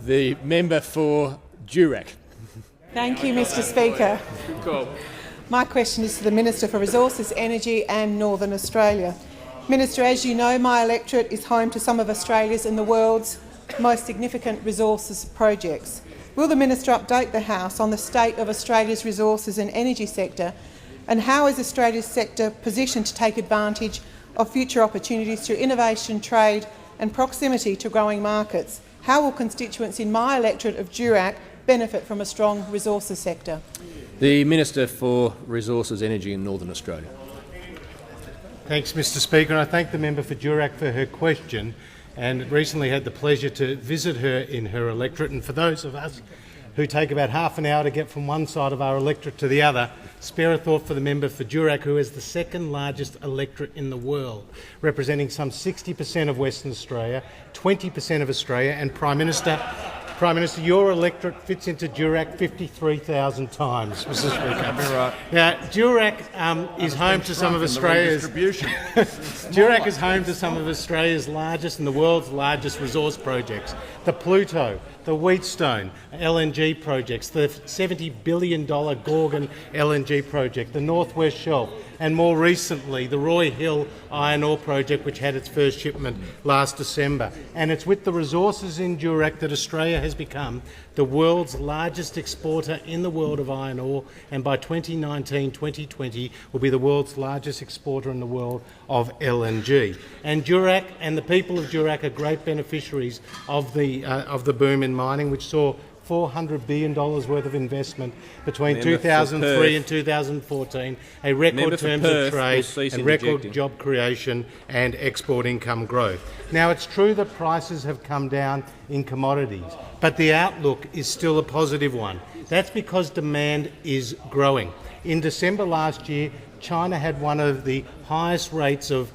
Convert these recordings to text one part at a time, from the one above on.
The member for Durack. Thank you, Mr Speaker. Good call. My question is to the Minister for Resources, Energy and Northern Australia. Minister, as you know, my electorate is home to some of Australia's and the world's most significant resources projects. Will the Minister update the House on the state of Australia's resources and energy sector, and how is Australia's sector positioned to take advantage of future opportunities through innovation, trade and proximity to growing markets? How will constituents in my electorate of Durack benefit from a strong resources sector? The Minister for Resources, Energy and Northern Australia. Thanks, Mr Speaker, and I thank the member for Durack for her question, and recently had the pleasure to visit her in her electorate. And for those of us who take about half an hour to get from one side of our electorate to the other, spare a thought for the member for Durack, who is the second largest electorate in the world, representing some 60% of Western Australia, 20% of Australia, and Prime Minister, your electorate fits into Durack 53,000 times, Mr Speaker. Right. Now, Durack is home to some of Australia's Durack is home to some of Australia's largest and the world's largest resource projects: the Pluto, the Wheatstone LNG projects, the $70 billion Gorgon LNG project, the North West Shelf, and more recently the Roy Hill iron ore project, which had its first shipment last December. And it's with the resources in Durack that Australia has become the world's largest exporter in the world of iron ore, and by 2019-2020 will be the world's largest exporter in the world of LNG. And Durack and the people of Durack are great beneficiaries of the boom in mining, which saw $400 billion worth of investment between 2003 and 2014, a record terms of trade and record job creation and export income growth. Now, it's true that prices have come down in commodities, but the outlook is still a positive one. That's because demand is growing. In December last year, China had one of the highest rates of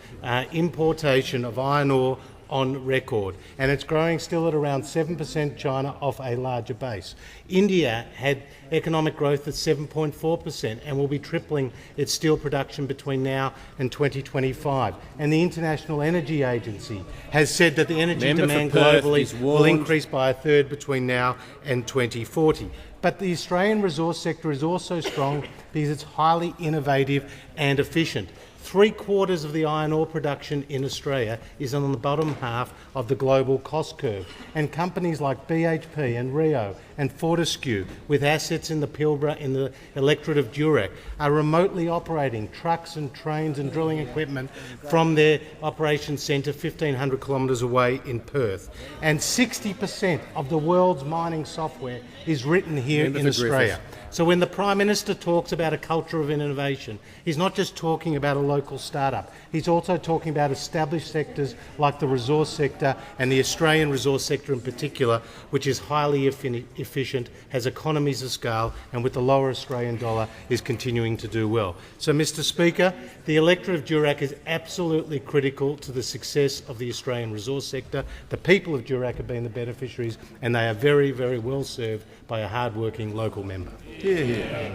importation of iron ore on record, and it's growing still at around 7%, China, off a larger base. India had economic growth at 7.4% and will be tripling its steel production between now and 2025. And the International Energy Agency has said that the energy demand globally will increase by a third between now and 2040. But the Australian resource sector is also strong because it's highly innovative and efficient. 3/4 of the iron ore production in Australia is on the bottom half of the global cost curve, and companies like BHP and Rio and Fortescue, with assets in the Pilbara in the electorate of Durack, are remotely operating trucks and trains and drilling equipment from their operations centre 1,500 kilometres away in Perth. And 60% of the world's mining software is written here in Australia. So when the Prime Minister talks about a culture of innovation, he's not just talking about a local startup. He's also talking about established sectors like the resource sector and the Australian resource sector in particular, which is highly efficient, has economies of scale, and with the lower Australian dollar is continuing to do well. So, Mr Speaker, the electorate of Durack is absolutely critical to the success of the Australian resource sector. The people of Durack have been the beneficiaries, and they are very, very well served by a hard-working local member. Yeah.